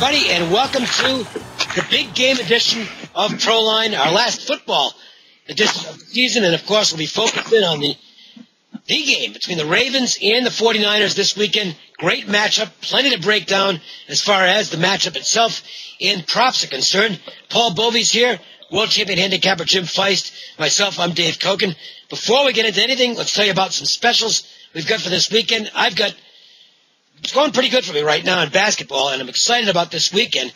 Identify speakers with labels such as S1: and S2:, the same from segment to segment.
S1: everybody, and welcome to the big game edition of Proline, our last football edition of the season, and of course we'll be focusing on the game between the Ravens and the 49ers this weekend. Great matchup, plenty to break down as far as the matchup itself and props are concerned. Paul Bovi's here, world champion handicapper Jim Feist, myself, I'm Dave Cokin. Before we get into anything, let's tell you about some specials we've got for this weekend. It's going pretty good for me right now in basketball, and I'm excited about this weekend.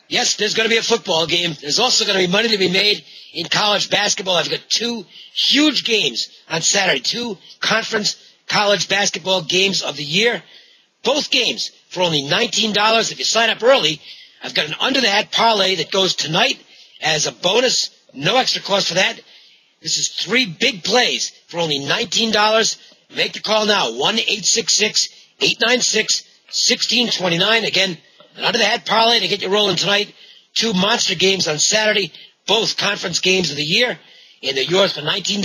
S1: Yes, there's going to be a football game. There's also going to be money to be made in college basketball. I've got two huge games on Saturday, two conference college basketball games of the year. Both games for only $19. If you sign up early, I've got an under-the-hat parlay that goes tonight as a bonus. No extra cost for that. This is three big plays for only $19. Make the call now, 1-866-896-1629. Again, an under-the-hat parlay to get you rolling tonight. Two monster games on Saturday, both conference games of the year, and they're yours for $19.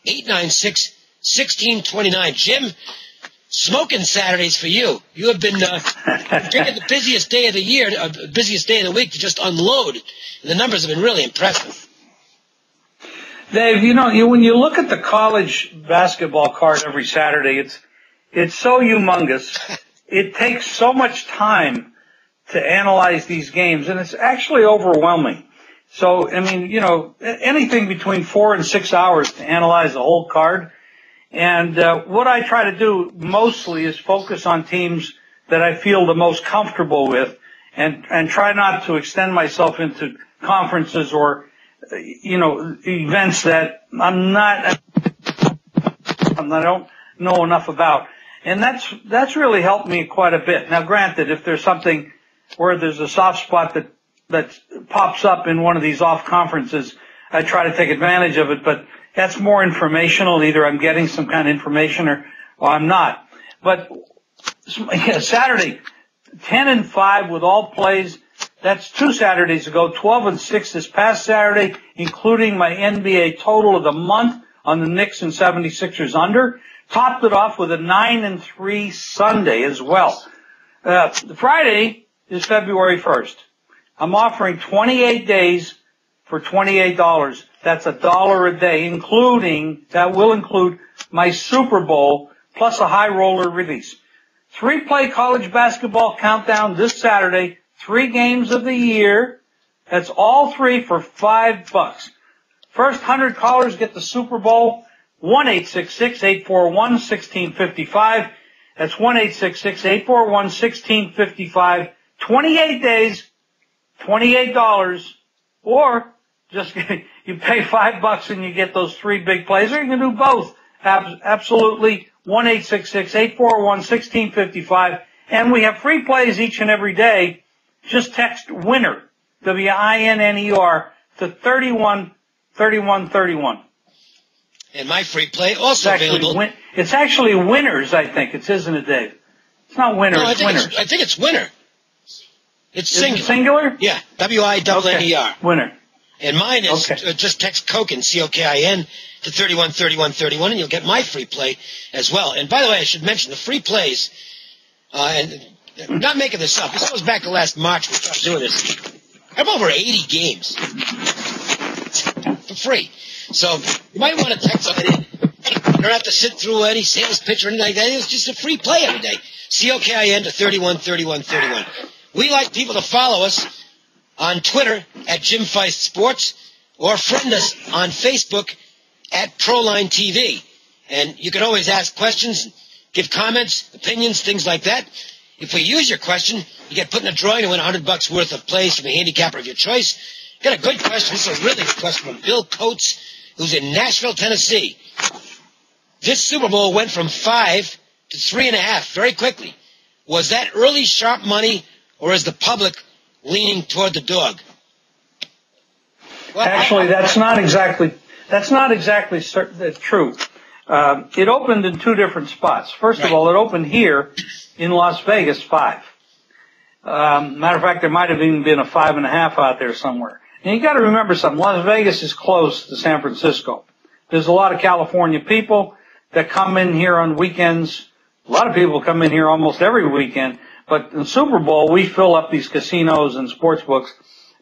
S1: 1-866-896-1629. Jim, smoking Saturdays for you. You have been taking the busiest day of the year, busiest day of the week to just unload. And the numbers have been really impressive.
S2: Dave, when you look at the college basketball card every Saturday, it's so humongous. It takes so much time to analyze these games, and it's actually overwhelming. So, anything between 4 and 6 hours to analyze the whole card. And what I try to do mostly is focus on teams that I feel the most comfortable with, and try not to extend myself into conferences or events that I don't know enough about. And that's really helped me quite a bit. Now, granted, if there's something where there's a soft spot that pops up in one of these off conferences, I try to take advantage of it, but that's more informational. Either I'm getting some kind of information or I'm not. But Saturday, 10-5 with all plays. That's 2 Saturdays ago, 12-6 this past Saturday, including my NBA total of the month on the Knicks and 76ers under. Topped it off with a 9-3 Sunday as well. Friday is February 1st. I'm offering 28 days for $28. That's $1 a day, that will include my Super Bowl plus a high roller release. 3-play college basketball countdown this Saturday. 3 games of the year. That's all 3 for $5. First 100 callers get the Super Bowl. 1-866-841-1655. That's 1-866-841-1655. 28 days, $28, or just you pay $5 and you get those 3 big plays, or you can do both. Absolutely. 1-866-841-1655. And we have free plays each and every day. Just text WINNER, WINNER, to 313131.
S1: And my free play also available.
S2: It's actually winners, I think. Isn't it, Dave? It's not winners,
S1: no,
S2: it's winners.
S1: I think it's winner. It's singular.
S2: Is it singular?
S1: Yeah, WINNER.
S2: Okay. Winner.
S1: And mine is just text Cokin, COKIN, to 313131, and you'll get my free play as well. And by the way, I should mention the free plays, and I'm not making this up. This goes back to last March when I was doing this. I have over 80 games for free. So you might want to text something in. You don't have to sit through any sales pitch or anything like that. It's just a free play every day. COKIN to 313131. We like people to follow us on Twitter at Jim Feist Sports, or friend us on Facebook at Proline TV. And you can always ask questions, give comments, opinions, things like that. If we use your question, you get put in a drawing to win $100 worth of plays from a handicapper of your choice. Got a good question. This is a really good question from Bill Coates, who's in Nashville, Tennessee. This Super Bowl went from 5 to 3.5 very quickly. Was that early sharp money, or is the public leaning toward the dog?
S2: Well, actually, that's not exactly true. It opened in 2 different spots. First of all, it opened here in Las Vegas 5. Matter of fact, there might have even been a 5.5 out there somewhere. And you got to remember something. Las Vegas is close to San Francisco. There's a lot of California people that come in here on weekends. A lot of people come in here almost every weekend. But But in the Super Bowl, we fill up these casinos and sports books.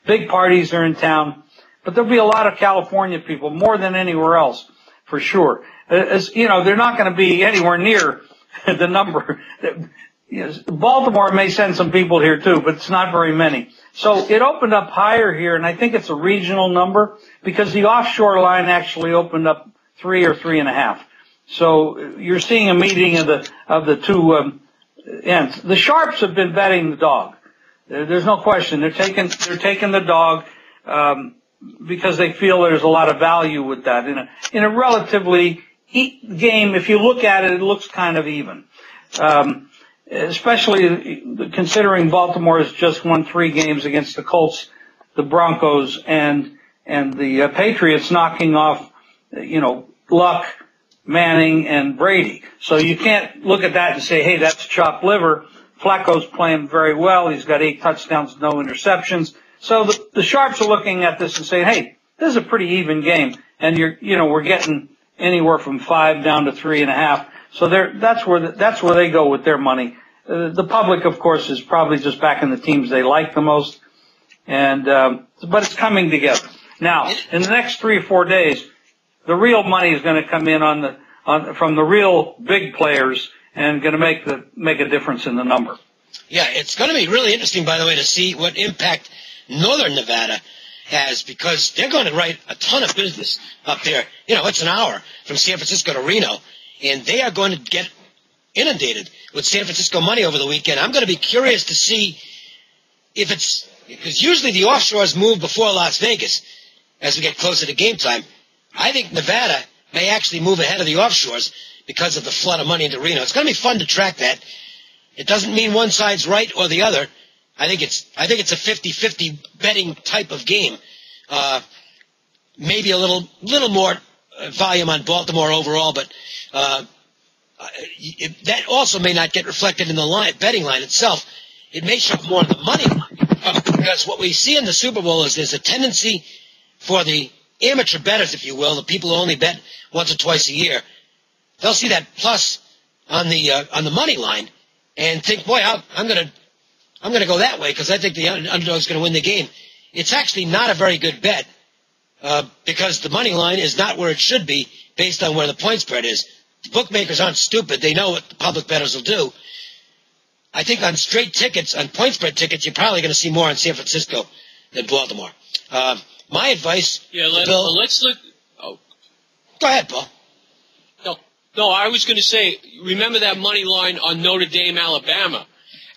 S2: Big parties are in town, but there'll be a lot of California people, more than anywhere else, for sure. As you know, they're not going to be anywhere near the number. Baltimore may send some people here too, but it's not very many. So it opened up higher here, and I think it's a regional number because the offshore line actually opened up 3 or 3.5. So you're seeing a meeting of the two ends. The sharps have been betting the dog. There's no question. They're taking the dog because they feel there's a lot of value with that in a relatively game. If you look at it, it looks kind of even. Especially considering Baltimore has just won 3 games against the Colts, the Broncos, and the Patriots, knocking off, Luck, Manning, and Brady. So you can't look at that and say, hey, that's chopped liver. Flacco's playing very well. He's got 8 touchdowns, no interceptions. So the sharps are looking at this and saying, hey, this is a pretty even game. And we're getting anywhere from 5 down to 3.5. So that's where they go with their money. The public, of course, is probably just backing the teams they like the most, but it's coming together. Now, in the next 3 or 4 days, the real money is going to come in from the real big players and going to make a difference in the number.
S1: Yeah, it's going to be really interesting, by the way, to see what impact Northern Nevada has, because they're going to write a ton of business up there. It's an hour from San Francisco to Reno, and they are going to get inundated with San Francisco money over the weekend. I'm going to be curious to see if it's, because usually the offshores move before Las Vegas as we get closer to game time. I think Nevada may actually move ahead of the offshores because of the flood of money into Reno. It's going to be fun to track that. It doesn't mean one side's right or the other. I think it's a 50-50 betting type of game. Maybe a little more volume on Baltimore overall, but that also may not get reflected in the betting line itself. It may show more in the money line, because what we see in the Super Bowl is there's a tendency for the amateur bettors, if you will, the people who only bet once or twice a year. They'll see that plus on the money line and think, boy, I'm going to go that way because I think the underdog's going to win the game. It's actually not a very good bet because the money line is not where it should be based on where the point spread is. The bookmakers aren't stupid. They know what the public bettors will do. I think on straight tickets, on point spread tickets, you're probably going to see more in San Francisco than Baltimore. My advice, Bill,
S3: let's look. Oh,
S1: go ahead, Paul.
S3: No, I was going to say, remember that money line on Notre Dame, Alabama,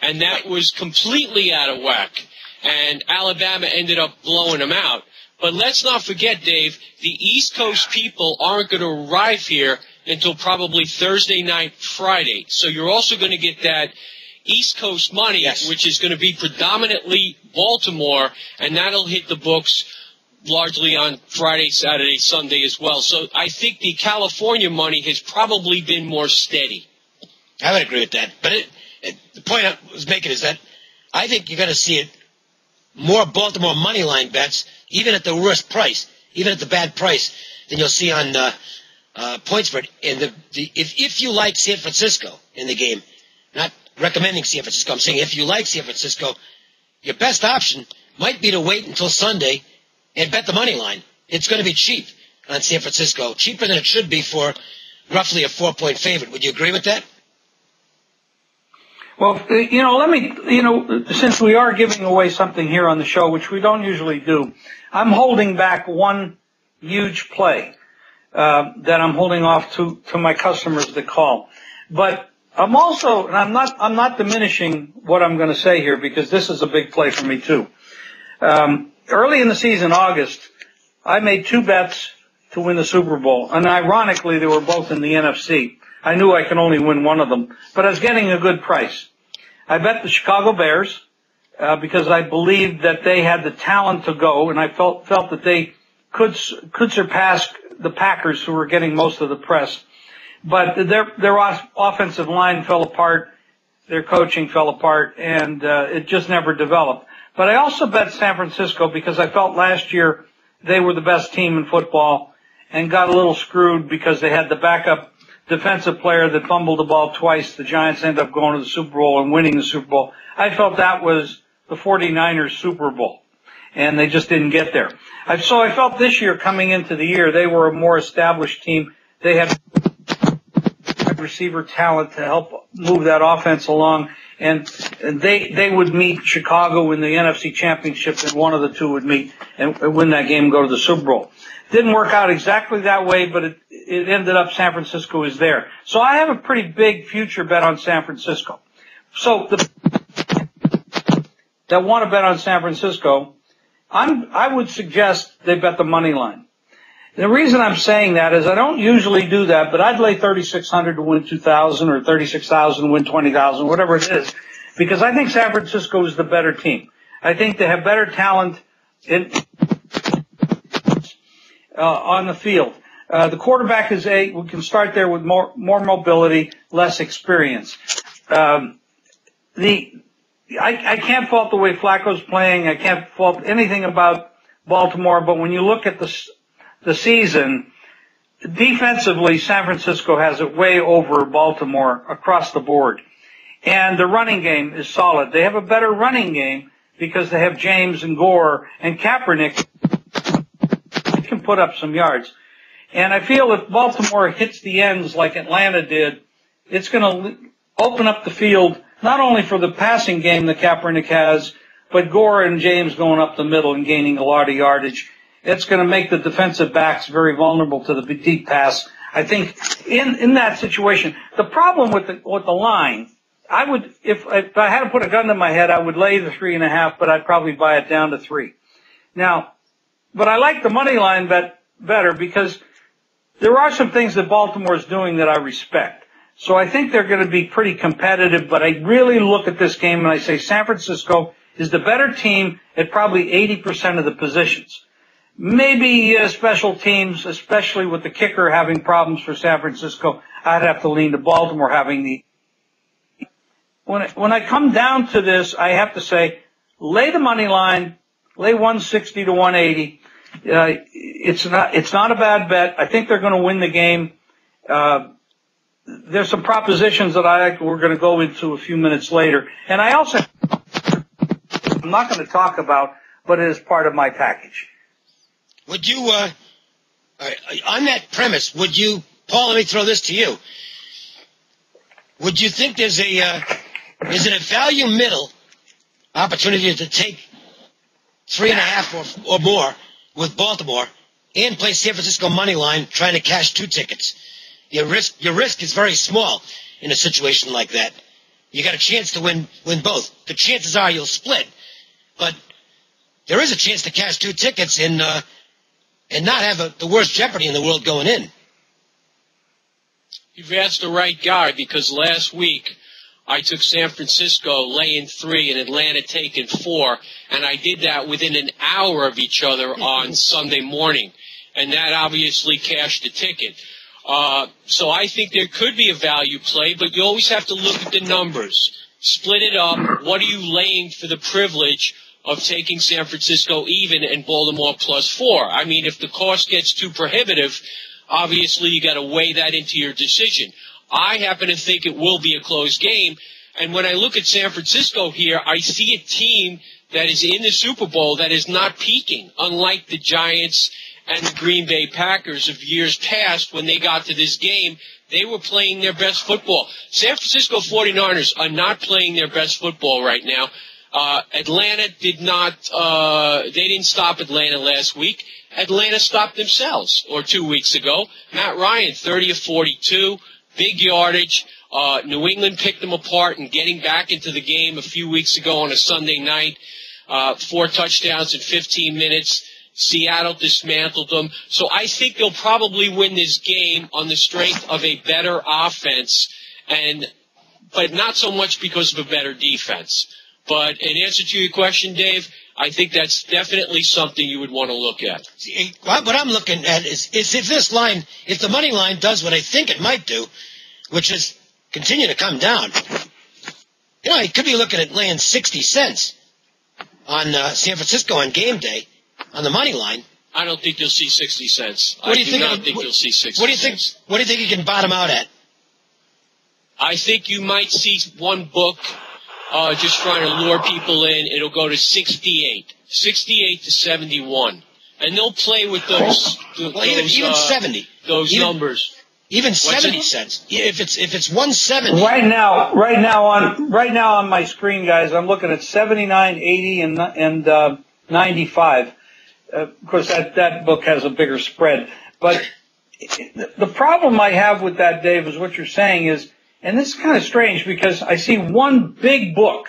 S3: and that was completely out of whack, and Alabama ended up blowing them out. But let's not forget, Dave, the East Coast people aren't going to arrive here until probably Thursday night, Friday. So you're also going to get that East Coast money, yes, which is going to be predominantly Baltimore, and that'll hit the books largely on Friday, Saturday, Sunday as well. So I think the California money has probably been more steady.
S1: I would agree with that. But the point I was making is that I think you're going to see it more Baltimore money line bets, even at the worst price, even at the bad price, than you'll see on point spread. And if you like San Francisco in the game, not recommending San Francisco, I'm saying if you like San Francisco, your best option might be to wait until Sunday and bet the money line. It's going to be cheap on San Francisco, cheaper than it should be for roughly a 4-point favorite. Would you agree with that?
S2: Well, since we are giving away something here on the show, which we don't usually do, I'm holding back one huge play that I'm holding off to my customers that call. But I'm also, and I'm not diminishing what I'm going to say here because this is a big play for me too. Early in the season, August, I made 2 bets to win the Super Bowl, and ironically, they were both in the NFC. I knew I could only win one of them, but I was getting a good price. I bet the Chicago Bears because I believed that they had the talent to go, and I felt that they could surpass the Packers, who were getting most of the press. But their offensive line fell apart, their coaching fell apart, and it just never developed. But I also bet San Francisco because I felt last year they were the best team in football and got a little screwed because they had the backup defensive player that fumbled the ball twice. The Giants end up going to the Super Bowl and winning the Super Bowl. I felt that was the 49ers Super Bowl, and they just didn't get there. So I felt this year coming into the year, they were a more established team. They had receiver talent to help move that offense along, and they would meet Chicago in the NFC Championship, and one of the two would meet and win that game and go to the Super Bowl. Didn't work out exactly that way, but it ended up San Francisco is there. So I have a pretty big future bet on San Francisco. So that want to bet on San Francisco, I would suggest they bet the money line. The reason I'm saying that is I don't usually do that, but I'd lay 3,600 to win 2,000 or 36,000 to win 20,000, whatever it is, because I think San Francisco is the better team. I think they have better talent on the field. The quarterback is we can start there with more mobility, less experience. I can't fault the way Flacco's playing. I can't fault anything about Baltimore, but when you look at the season, defensively, San Francisco has it way over Baltimore across the board. And the running game is solid. They have a better running game because they have James and Gore and Kaepernick can put up some yards. And I feel if Baltimore hits the ends like Atlanta did, it's going to open up the field not only for the passing game that Kaepernick has, but Gore and James going up the middle and gaining a lot of yardage. It's going to make the defensive backs very vulnerable to the deep pass. I think in that situation, the problem with the line, I would, if I had to put a gun to my head, I would lay the 3.5, but I'd probably buy it down to 3. Now, but I like the money line bet better because there are some things that Baltimore is doing that I respect. So I think they're going to be pretty competitive, but I really look at this game and I say San Francisco is the better team at probably 80% of the positions. Maybe special teams, especially with the kicker having problems for San Francisco, I'd have to lean to Baltimore having the. When I come down to this, I have to say, lay the money line, lay 160 to 180. It's not a bad bet. I think they're going to win the game. There's some propositions that we're going to go into a few minutes later, and I'm not going to talk about, but it is part of my package.
S1: Would you, on that premise, Paul, let me throw this to you. Would you think is it a value middle opportunity to take 3.5 or more with Baltimore and play San Francisco money line trying to cash 2 tickets? Your risk is very small in a situation like that. You got a chance to win both. The chances are you'll split, but there is a chance to cash 2 tickets and not have the worst jeopardy in the world going in.
S3: You've asked the right guy, because last week I took San Francisco laying 3 and Atlanta taking 4, and I did that within an hour of each other on Sunday morning, and that obviously cashed the ticket. So I think there could be a value play, but you always have to look at the numbers. Split it up. What are you laying for the privilege of taking San Francisco even and Baltimore +4? I mean, if the cost gets too prohibitive, obviously you got to weigh that into your decision. I happen to think it will be a close game, and when I look at San Francisco here, I see a team that is in the Super Bowl that is not peaking, unlike the Giants and the Green Bay Packers of years past. When they got to this game, they were playing their best football. San Francisco 49ers are not playing their best football right now. Atlanta did not, they didn't stop Atlanta last week. Atlanta stopped themselves, or 2 weeks ago. Matt Ryan, 30 of 42, big yardage. New England picked them apart and getting back into the game a few weeks ago on a Sunday night. 4 touchdowns in 15 minutes. Seattle dismantled them. So I think they'll probably win this game on the strength of a better offense, but not so much because of a better defense. But in answer to your question, Dave, I think that's definitely something you would want to look at.
S1: What I'm looking at is if the money line does what I think it might do, which is continue to come down, you could be looking at laying 60 cents on San Francisco on game day on the money line.
S3: I don't think you'll see 60 cents.
S1: What do you think?
S3: I do not think you'll see 60
S1: What do you
S3: cents.
S1: think? What do you think you can bottom out at?
S3: I think you might see one book just trying to lure people in. It'll go to 68 to 71. And they'll play with those
S1: even 70.
S3: Those numbers.
S1: Even 70 cents. If it's 170.
S2: Right now on my screen, guys, I'm looking at 79, 80, and 95. Of course, that book has a bigger spread. But the problem I have with that, Dave, is what you're saying is, and this is kind of strange because I see one big book,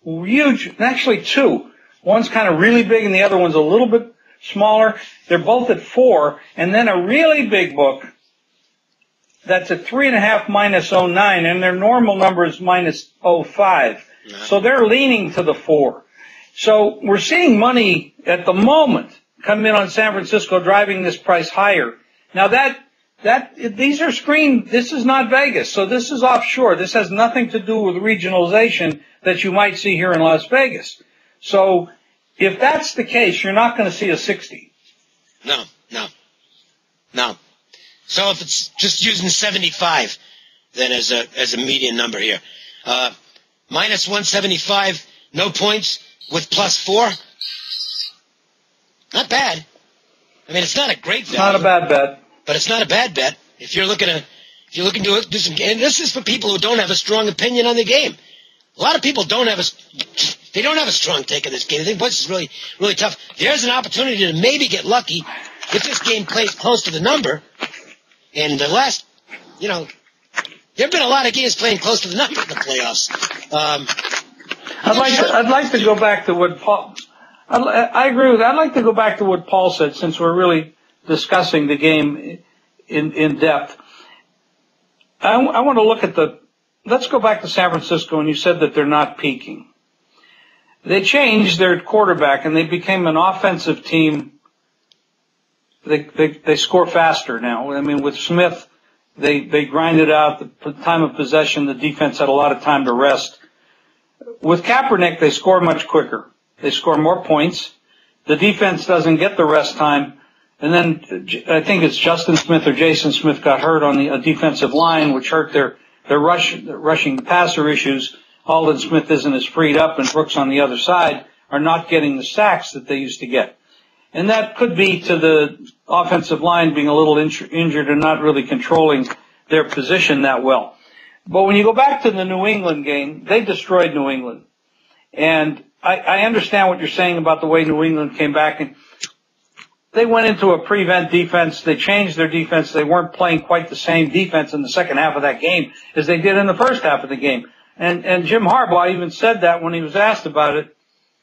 S2: huge, actually two. One's kind of really big and the other one's a little bit smaller. They're both at 4, and then a really big book that's at 3.5 minus 0.9, and their normal number is minus 0.5. So they're leaning to the 4. So we're seeing money at the moment come in on San Francisco driving this price higher. Now these are screened. This is not Vegas, so this is offshore. This has nothing to do with regionalization that you might see here in Las Vegas. So if that's the case, you're not going to see a 60.
S1: No. So if it's just using 75, then as a median number here, minus 175, no points with plus 4. Not bad. I mean, it's not a great value.
S2: Not a bad bet.
S1: But it's not a bad bet if you're looking to do some. And this is for people who don't have a strong opinion on the game. A lot of people don't have a strong take on this game. They think, boy, this is really, really tough. There's an opportunity to maybe get lucky if this game plays close to the number. And the last, there have been a lot of games playing close to the number in the playoffs.
S2: I'd like to go back to what Paul. I agree with that. I'd like to go back to what Paul said, since we're really discussing the game in depth. I want to look at let's go back to San Francisco, and you said that they're not peaking. They changed their quarterback, and they became an offensive team. They score faster now. I mean, with Smith, they grinded out the time of possession. The defense had a lot of time to rest. With Kaepernick, they score much quicker. They score more points. The defense doesn't get the rest time. And then I think it's Justin Smith or Jason Smith got hurt on the defensive line, which hurt their rushing passer issues. Alden Smith isn't as freed up, and Brooks on the other side are not getting the sacks that they used to get. And that could be to the offensive line being a little injured and not really controlling their position that well. But when you go back to the New England game, they destroyed New England. And I understand what you're saying about the way New England came back, and they went into a prevent defense. They changed their defense. They weren't playing quite the same defense in the second half of that game as they did in the first half of the game. And Jim Harbaugh even said that when he was asked about it.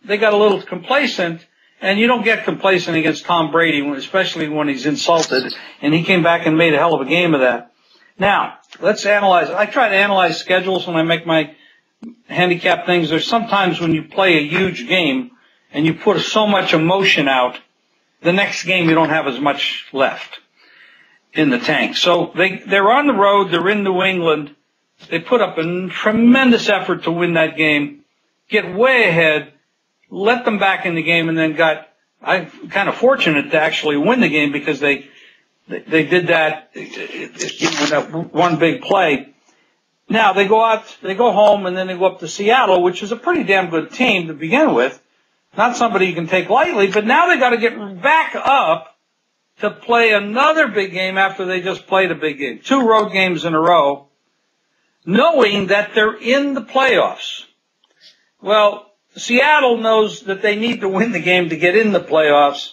S2: They got a little complacent, and you don't get complacent against Tom Brady, especially when he's insulted, and he came back and made a hell of a game of that. Now, let's analyze. I try to analyze schedules when I make my handicap things. There's sometimes when you play a huge game and you put so much emotion out, the next game you don't have as much left in the tank. So they're on the road. They're in New England. They put up a tremendous effort to win that game, get way ahead, let them back in the game, and then I'm kind of fortunate to actually win the game because they did that, that one big play. Now they go home, and then they go up to Seattle, which is a pretty damn good team to begin with. Not somebody you can take lightly, but now they got to get back up to play another big game after they just played a big game. 2 road games in a row, knowing that they're in the playoffs. Well, Seattle knows that they need to win the game to get in the playoffs.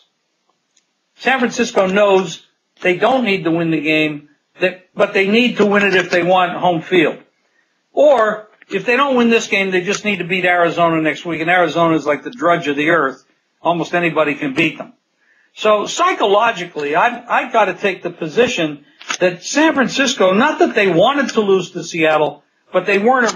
S2: San Francisco knows they don't need to win the game, but they need to win it if they want home field. Or if they don't win this game, they just need to beat Arizona next week. And Arizona is like the drudge of the earth. Almost anybody can beat them. So psychologically, I've got to take the position that San Francisco, not that they wanted to lose to Seattle, but they weren't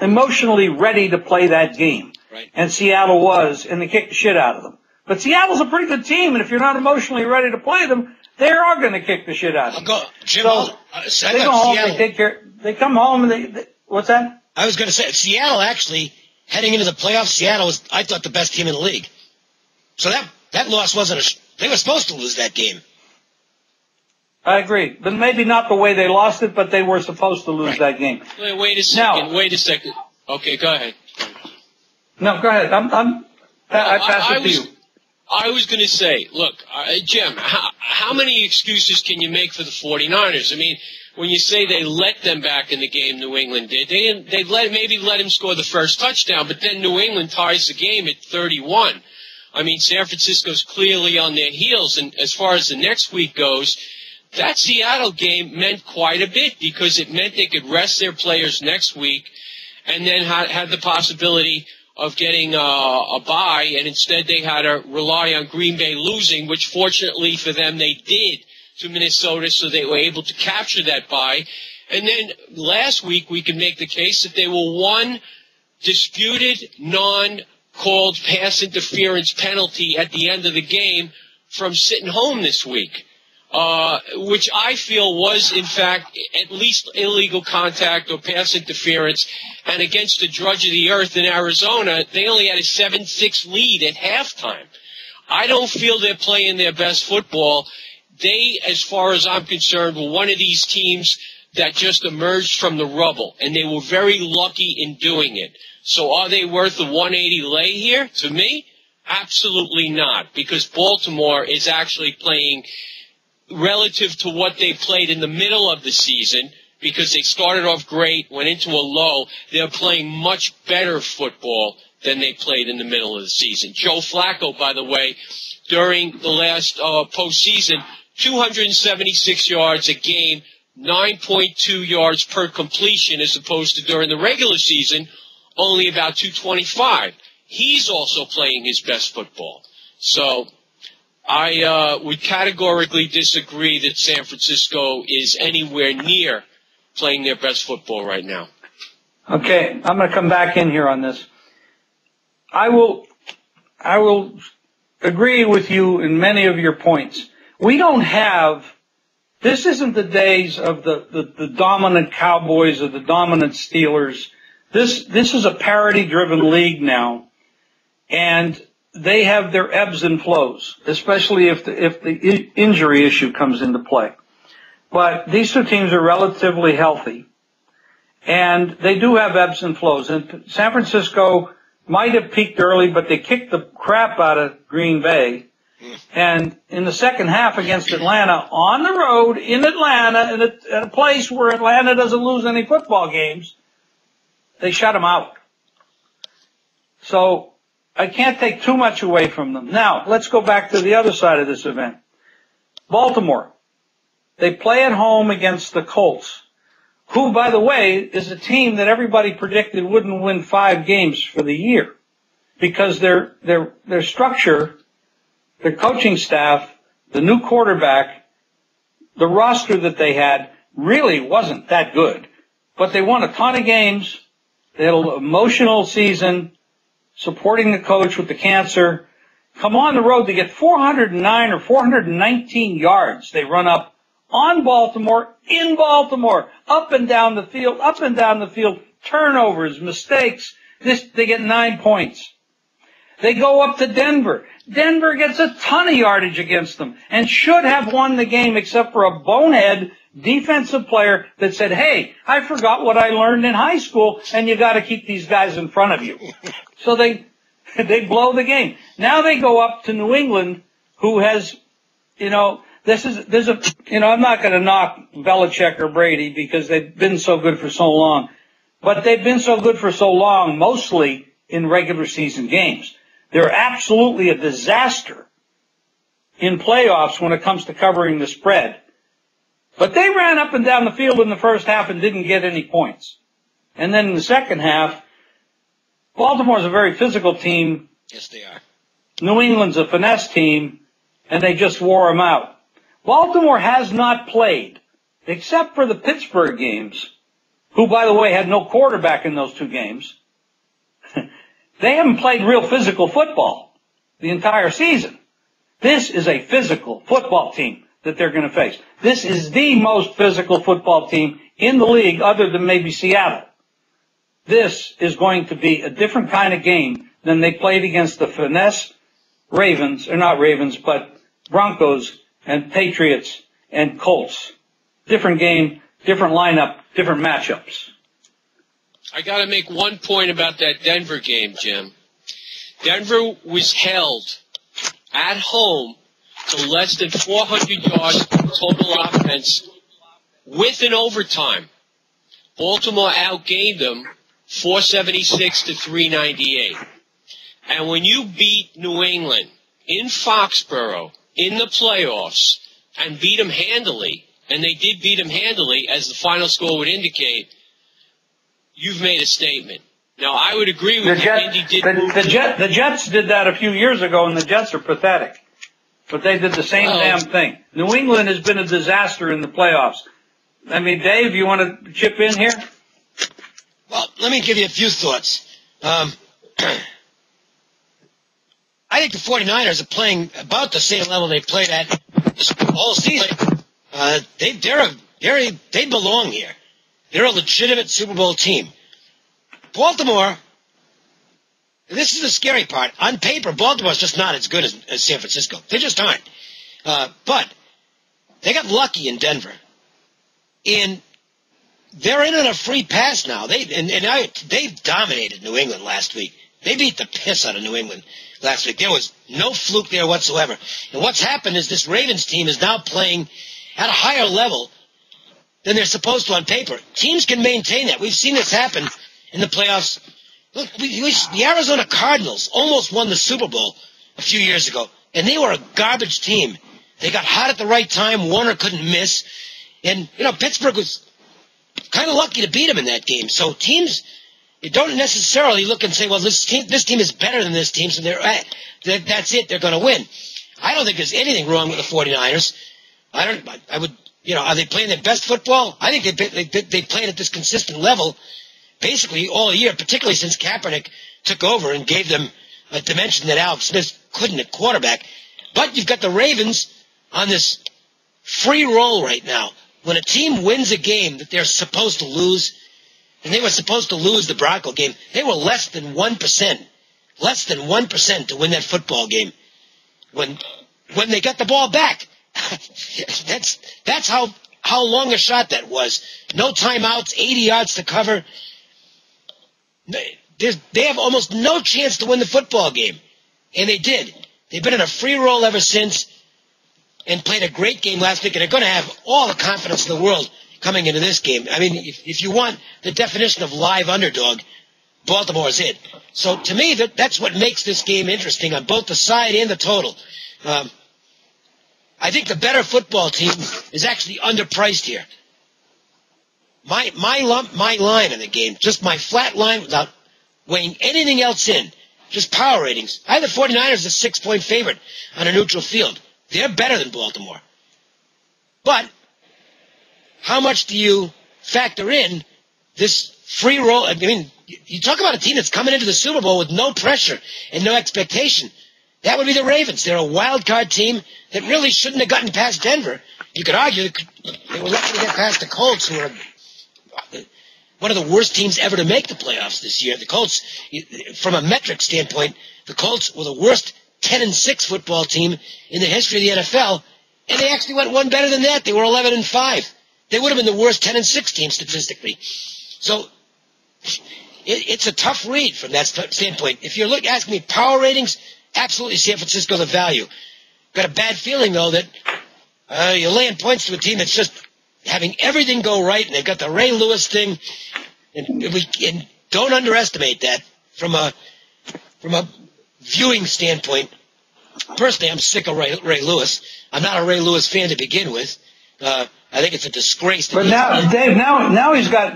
S2: emotionally ready to play that game.
S1: Right.
S2: And Seattle was, and they kicked the shit out of them. But Seattle's a pretty good team, and if you're not emotionally ready to play them, they are going to kick the shit out of them.
S1: Jim,
S2: so they go home, Seattle. They take care. They come home, and what's that?
S1: I was going to say, Seattle actually, heading into the playoffs, Seattle was, I thought, the best team in the league. So that loss wasn't they were supposed to lose that game.
S2: I agree. But maybe not the way they lost it, but they were supposed to lose that game.
S3: Wait a second. Okay, go ahead.
S2: No, go ahead. I pass it to you.
S3: I was going to say, look, Jim, how many excuses can you make for the 49ers? I mean, when you say they let them back in the game, New England did. They maybe let him score the first touchdown, but then New England ties the game at 31. I mean, San Francisco's clearly on their heels, and as far as the next week goes, that Seattle game meant quite a bit because it meant they could rest their players next week and then had the possibility of getting a bye, and instead they had to rely on Green Bay losing, which fortunately for them they did to Minnesota, so they were able to capture that bye. And then last week we can make the case that they were one disputed, non-called pass interference penalty at the end of the game from sitting home this week, which I feel was, in fact, at least illegal contact or pass interference. And against the drudge of the earth in Arizona, they only had a 7-6 lead at halftime. I don't feel they're playing their best football. They, as far as I'm concerned, were one of these teams that just emerged from the rubble, and they were very lucky in doing it. So are they worth the 180 lay here? To me, absolutely not, because Baltimore is actually playing relative to what they played in the middle of the season, because they started off great, went into a low. They're playing much better football than they played in the middle of the season. Joe Flacco, by the way, during the last postseason, 276 yards a game, 9.2 yards per completion, as opposed to during the regular season, only about 225. He's also playing his best football. So I would categorically disagree that San Francisco is anywhere near playing their best football right now.
S2: Okay, I'm going to come back in here on this. I will agree with you in many of your points. This isn't the days of the dominant Cowboys or the dominant Steelers. This is a parity-driven league now, and they have their ebbs and flows, especially if the injury issue comes into play. But these two teams are relatively healthy, and they do have ebbs and flows. And San Francisco might have peaked early, but they kicked the crap out of Green Bay. And in the second half against Atlanta, on the road in Atlanta, at a place where Atlanta doesn't lose any football games, they shut them out. So I can't take too much away from them. Now, let's go back to the other side of this event. Baltimore. They play at home against the Colts, who, by the way, is a team that everybody predicted wouldn't win 5 games for the year because their structure, their coaching staff, the new quarterback, the roster that they had really wasn't that good. But they won a ton of games. They had an emotional season, supporting the coach with the cancer. Come on the road to get 409 or 419 yards. They run up on Baltimore, in Baltimore, up and down the field, turnovers, mistakes. They get 9 points. They go up to Denver. Denver gets a ton of yardage against them and should have won the game except for a bonehead defensive player that said, hey, I forgot what I learned in high school, and you got to keep these guys in front of you. So they blow the game. Now they go up to New England, who has, I'm not going to knock Belichick or Brady because they've been so good for so long, but they've been so good for so long, mostly in regular season games. They're absolutely a disaster in playoffs when it comes to covering the spread. But they ran up and down the field in the first half and didn't get any points. And then in the second half, Baltimore's a very physical team.
S1: Yes, they are.
S2: New England's a finesse team, and they just wore them out. Baltimore has not played, except for the Pittsburgh games, who, by the way, had no quarterback in those 2 games. They haven't played real physical football the entire season. This is a physical football team that they're going to face. This is the most physical football team in the league other than maybe Seattle. This is going to be a different kind of game than they played against the finesse Broncos and Patriots and Colts. Different game, different lineup, different matchups.
S3: I got to make one point about that Denver game, Jim. Denver was held at home to less than 400 yards total offense with an overtime. Baltimore outgained them 476 to 398. And when you beat New England in Foxborough in the playoffs and beat them handily, and they did beat them handily, as the final score would indicate, you've made a statement. Now, I would agree with you. Indy did
S2: the Jets did that a few years ago, and the Jets are pathetic. But they did the same damn thing. New England has been a disaster in the playoffs. I mean, Dave, you want to chip in here?
S1: Well, let me give you a few thoughts. I think the 49ers are playing about the same level they played at all season. They belong here. They're a legitimate Super Bowl team. Baltimore, this is the scary part. On paper, Baltimore's just not as good as San Francisco. They just aren't. But they got lucky in Denver. And they're in on a free pass now. They dominated New England last week. They beat the piss out of New England last week. There was no fluke there whatsoever. And what's happened is this Ravens team is now playing at a higher level than they're supposed to on paper. Teams can maintain that. We've seen this happen in the playoffs. Look, the Arizona Cardinals almost won the Super Bowl a few years ago, and they were a garbage team. They got hot at the right time. Warner couldn't miss. And, Pittsburgh was kind of lucky to beat them in that game. So teams, you don't necessarily look and say, well, this team is better than this team, so that's it, they're going to win. I don't think there's anything wrong with the 49ers. Are they playing their best football? I think they played at this consistent level basically all year, particularly since Kaepernick took over and gave them a dimension that Alex Smith couldn't at quarterback. But you've got the Ravens on this free roll right now. When a team wins a game that they're supposed to lose, and they were supposed to lose the Bronco game, they were less than 1% to win that football game when they got the ball back. That's how long a shot that was. No timeouts, 80 yards to cover. They have almost no chance to win the football game. And they did. They've been in a free roll ever since and played a great game last week, and they're going to have all the confidence in the world coming into this game. I mean, if you want the definition of live underdog, Baltimore is it. So to me, that's what makes this game interesting on both the side and the total. I think the better football team is actually underpriced here. My line in the game, just my flat line without weighing anything else in, just power ratings. I have the 49ers as a 6-point favorite on a neutral field. They're better than Baltimore. But how much do you factor in this free roll? I mean, you talk about a team that's coming into the Super Bowl with no pressure and no expectation. That would be the Ravens. They're a wild card team that really shouldn't have gotten past Denver. You could argue they were lucky to get past the Colts, who are one of the worst teams ever to make the playoffs this year. The Colts, from a metric standpoint, the Colts were the worst 10-6 football team in the history of the NFL, and they actually went one better than that. They were 11-5. They would have been the worst 10-6 team statistically. So it's a tough read from that standpoint. If you're asking me power ratings, absolutely San Francisco the value. Got a bad feeling, though, that you're laying points to a team that's just having everything go right, and they've got the Ray Lewis thing, and don't underestimate that from a viewing standpoint. Personally, I'm sick of Ray Lewis. I'm not a Ray Lewis fan to begin with. I think it's a disgrace.
S2: But now, Dave, now he's got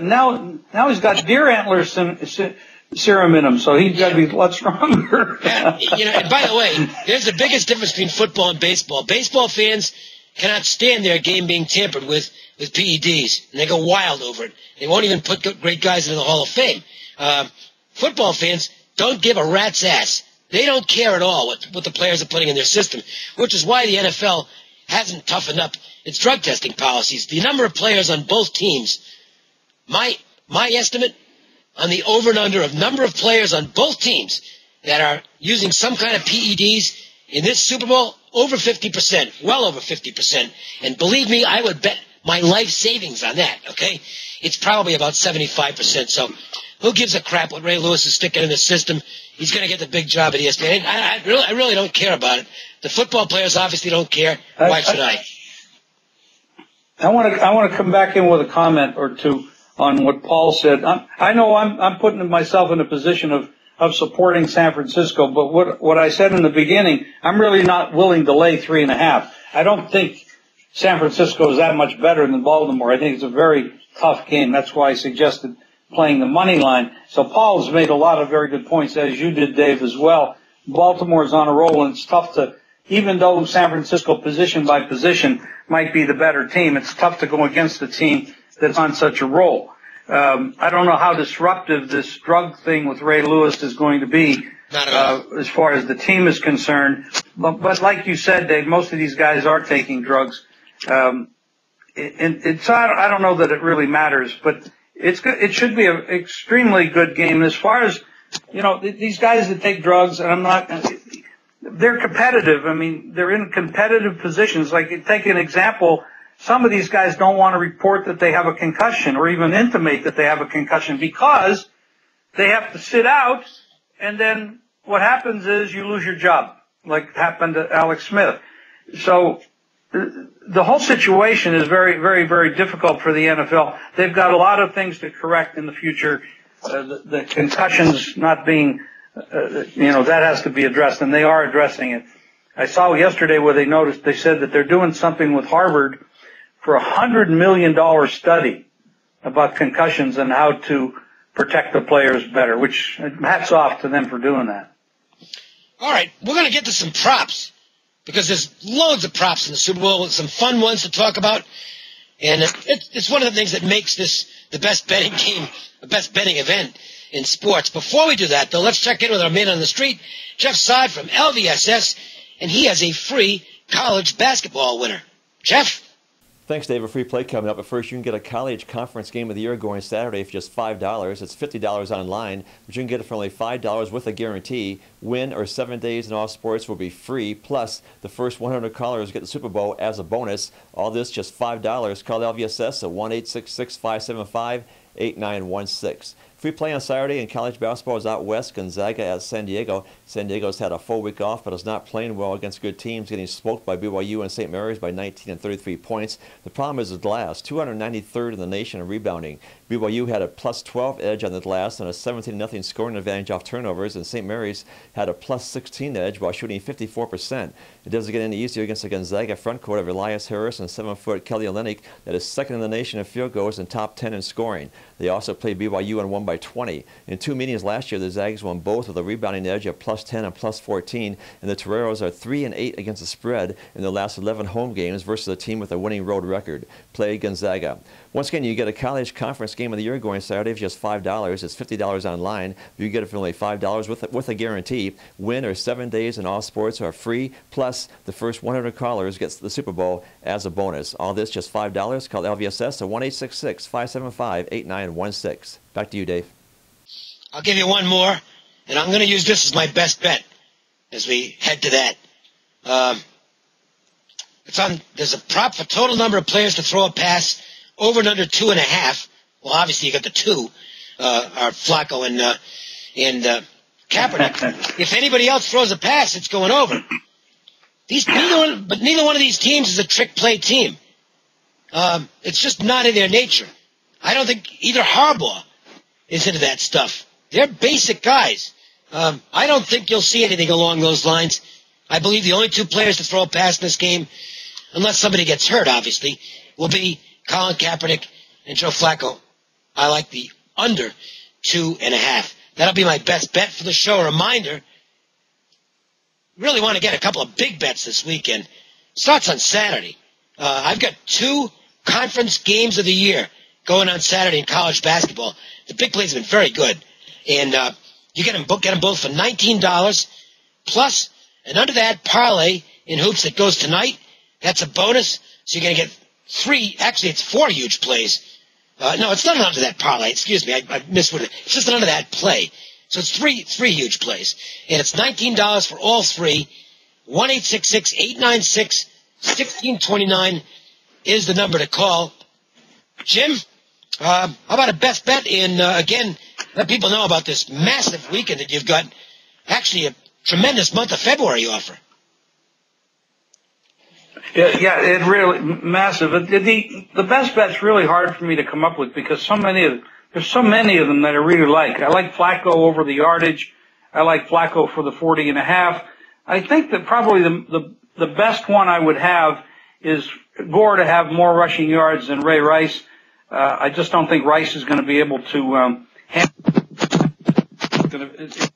S2: deer antler serum in him, so he's got to be a lot stronger.
S1: And by the way, there's the biggest difference between football and baseball. Baseball fans cannot stand their game being tampered with PEDs, and they go wild over it. They won't even put great guys into the Hall of Fame. Football fans don't give a rat's ass. They don't care at all what the players are putting in their system, which is why the NFL hasn't toughened up its drug testing policies. The number of players on both teams, my estimate on the over and under of number of players on both teams that are using some kind of PEDs in this Super Bowl, over 50%, well over 50%. And believe me, I would bet my life savings on that, okay? It's probably about 75%. So who gives a crap what Ray Lewis is sticking in the system? He's going to get the big job at ESPN. I really don't care about it. The football players obviously don't care. Why should I?
S2: I want to come back in with a comment or two on what Paul said. I know I'm putting myself in a position of supporting San Francisco, but what I said in the beginning, I'm really not willing to lay 3.5. I don't think San Francisco is that much better than Baltimore. I think it's a very tough game. That's why I suggested playing the money line. So Paul's made a lot of very good points, as you did, Dave, as well. Baltimore's on a roll, and it's tough to, even though San Francisco position by position might be the better team, it's tough to go against a team that's on such a roll. I don't know how disruptive this drug thing with Ray Lewis is going to be as far as the team is concerned. But like you said, Dave, most of these guys are taking drugs. I don't know that it really matters, but it should be an extremely good game. As far as, these guys that take drugs, and they're competitive. I mean, they're in competitive positions. Like, take an example. Some of these guys don't want to report that they have a concussion or even intimate that they have a concussion because they have to sit out, and then what happens is you lose your job, like happened to Alex Smith. So the whole situation is very, very, very difficult for the NFL. They've got a lot of things to correct in the future. The concussions not being, that has to be addressed, and they are addressing it. I saw yesterday where they said that they're doing something with Harvard for $100 million study about concussions and how to protect the players better, which hats off to them for doing that.
S1: All right, we're going to get to some props because there's loads of props in the Super Bowl, some fun ones to talk about. And it's one of the things that makes this the best betting game, the best betting event in sports. Before we do that, though, let's check in with our man on the street, Jeff Side from LVSS, and he has a free college basketball winner. Jeff?
S4: Thanks, Dave. A free play coming up. But first, you can get a college conference game of the year going Saturday for just $5. It's $50 online, but you can get it for only $5 with a guarantee. Win or 7 days in all sports will be free. Plus, the first 100 callers get the Super Bowl as a bonus. All this just $5. Call LVSS at 1-866-575-8916. Free play on Saturday in college basketball is out west. Gonzaga at San Diego. San Diego's had a full week off, but is not playing well against good teams, getting smoked by BYU and St. Mary's by 19 and 33 points. The problem is the glass, 293rd in the nation in rebounding. BYU had a plus 12 edge on the glass and a 17-0 scoring advantage off turnovers, and St. Mary's had a plus 16 edge while shooting 54%. It doesn't get any easier against the Gonzaga front court of Elias Harris and 7-foot Kelly Olynyk that is second in the nation in field goals and top 10 in scoring. They also played BYU and won by 20. In two meetings last year, the Zags won both with a rebounding edge of plus 10 and plus 14, and the Toreros are 3-8 against the spread in their last 11 home games versus a team with a winning road record. Play Gonzaga. Once again, you get a college conference game of the year going Saturday for just $5. It's $50 online. You get it for only $5 with a guarantee. Win or 7 days in all sports are free. Plus, the first 100 callers gets the Super Bowl as a bonus. All this just $5. Call LVSS at 1-866-575-8916. Back to you, Dave.
S1: I'll give you one more, and I'm going to use this as my best bet as we head to that. There's a prop for total number of players to throw a pass over and under 2.5. Well, obviously you got the 2, are Flacco and Kaepernick. If anybody else throws a pass, it's going over. Neither one of these teams is a trick play team. It's just not in their nature. I don't think either Harbaugh is into that stuff. They're basic guys. I don't think you'll see anything along those lines. I believe the only 2 players to throw a pass in this game, unless somebody gets hurt, obviously, will be Colin Kaepernick and Joe Flacco. I like the under 2.5. That'll be my best bet for the show. A reminder, really want to get a couple of big bets this weekend. Starts on Saturday. I've got 2 conference games of the year going on Saturday in college basketball. The big plays have been very good. And you get them both for $19 plus an under that parlay in hoops that goes tonight. That's a bonus. So you're going to get 3, actually it's 4 huge plays. No, it's not an under that parlay. Excuse me. I missed it. It's just an under that play. So it's three huge plays. And it's $19 for all 3. 1-866-896-1629 is the number to call. Jim, how about a best bet in, again, let people know about this massive weekend that you've got. Actually, a tremendous month of February you offer.
S2: Yeah, it really massive. The best bet's really hard for me to come up with because there's so many of them that I really like. I like Flacco over the yardage. I like Flacco for the 40.5. I think that probably the best one I would have is Gore to have more rushing yards than Ray Rice. I just don't think Rice is going to be able to handle his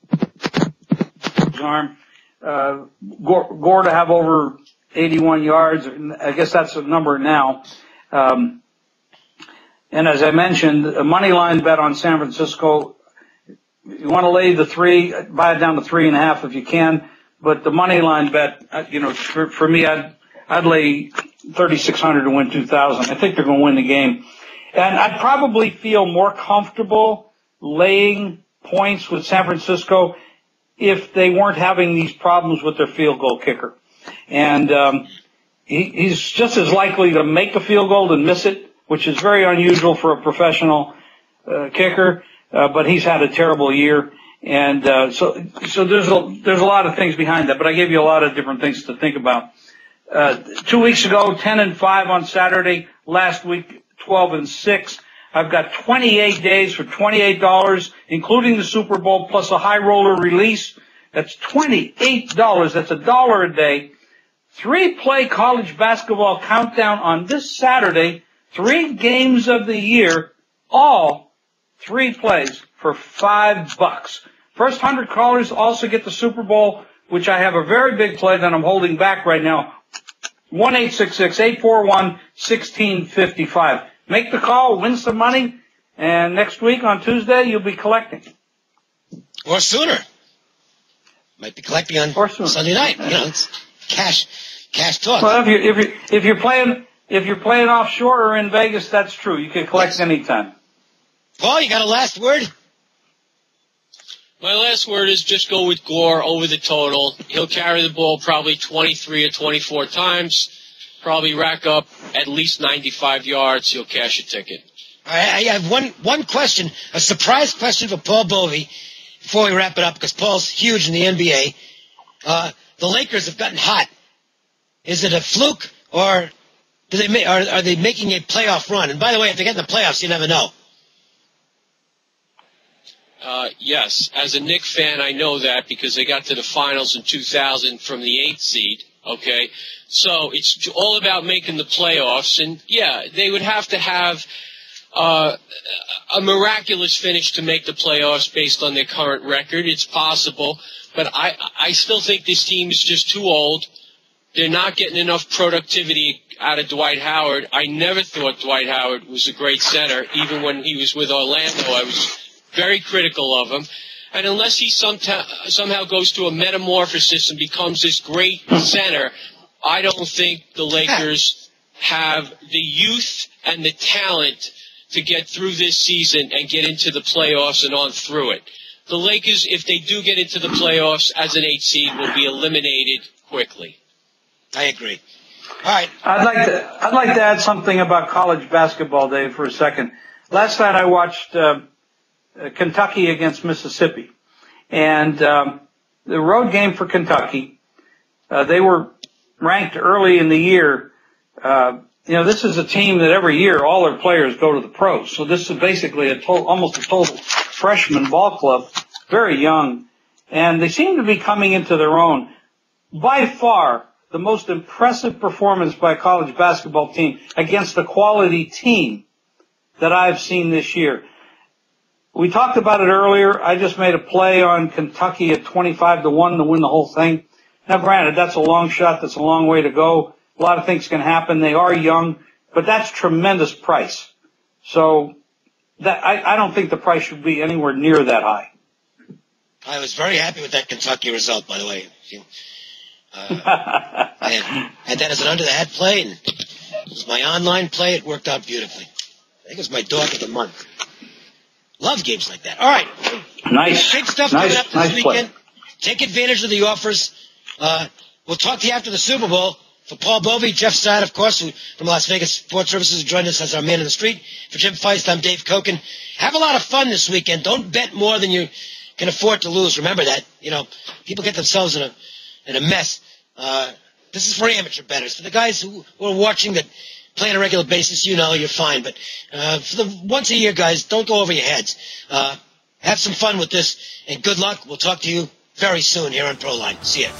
S2: arm. Gore to have over 81 yards. I guess that's the number now. And as I mentioned, a money line bet on San Francisco. You want to lay the 3, buy it down to 3.5 if you can. But the money line bet, for me, I'd lay 3,600 to win 2,000. I think they're going to win the game. And I'd probably feel more comfortable laying points with San Francisco if they weren't having these problems with their field goal kicker. And he's just as likely to make a field goal than miss it, which is very unusual for a professional kicker. But he's had a terrible year. And so there's a lot of things behind that, but I gave you a lot of different things to think about. 2 weeks ago, 10-5 on Saturday. Last week, 12-6. I've got 28 days for $28, including the Super Bowl plus a high roller release. That's $28. That's $1 a day. 3-play college basketball countdown on this Saturday. 3 games of the year, all 3 plays for $5. First 100 callers also get the Super Bowl, which I have a very big play that I'm holding back right now. 1-866-841-1655. Make the call, win some money, and next week on Tuesday you'll be collecting.
S1: Or sooner. Might be collecting on Sunday night. It's cash talk.
S2: Well, if you're playing offshore or in Vegas, that's true. You can collect anytime.
S1: Paul, you got a last word?
S3: My last word is just go with Gore over the total. He'll carry the ball probably 23 or 24 times, probably rack up at least 95 yards. He'll cash a ticket.
S1: All right, I have one question, a surprise question for Paul Bovi before we wrap it up, because Paul's huge in the NBA. The Lakers have gotten hot. Is it a fluke, or are they making a playoff run? And by the way, if they get in the playoffs, you never know.
S3: Yes, as a Knicks fan, I know that because they got to the finals in 2000 from the 8th seed, okay? So it's all about making the playoffs, and yeah, they would have to have a miraculous finish to make the playoffs based on their current record. It's possible, but I still think this team is just too old. They're not getting enough productivity out of Dwight Howard. I never thought Dwight Howard was a great center. Even when he was with Orlando, I was very critical of him. And unless he somehow goes through a metamorphosis and becomes this great center, I don't think the Lakers have the youth and the talent to get through this season and get into the playoffs and on through it. The Lakers, if they do get into the playoffs as an 8 seed, will be eliminated quickly.
S1: I agree. All right.
S2: I'd like to add something about college basketball, Dave, for a second. Last night I watched Kentucky against Mississippi, and the road game for Kentucky. They were ranked early in the year. This is a team that every year all their players go to the pros. So this is basically almost a total freshman ball club, very young, and they seem to be coming into their own. By far, the most impressive performance by a college basketball team against a quality team that I've seen this year. We talked about it earlier. I just made a play on Kentucky at 25-1 to win the whole thing. Now, granted, that's a long shot. That's a long way to go. A lot of things can happen. They are young, but that's tremendous price. So that I don't think the price should be anywhere near that high.
S1: I was very happy with that Kentucky result, by the way. And that as an under-the-hat play, and it was my online play. It worked out beautifully. I think it was my dog of the month. Love games like that. All right.
S2: Nice.
S1: Big stuff coming up this weekend. Take advantage of the offers. We'll talk to you after the Super Bowl. For Paul Bovi, Jeff Side, of course, who from Las Vegas Sports Services, who joined us as our man in the street. For Jim Feist, I'm Dave Cokin. Have a lot of fun this weekend. Don't bet more than you can afford to lose. Remember that. You know, people get themselves in a mess. This is for amateur bettors. For the guys who are watching that play on a regular basis, you know, you're fine. But for the once-a-year guys, don't go over your heads. Have some fun with this, and good luck. We'll talk to you very soon here on Proline. See ya.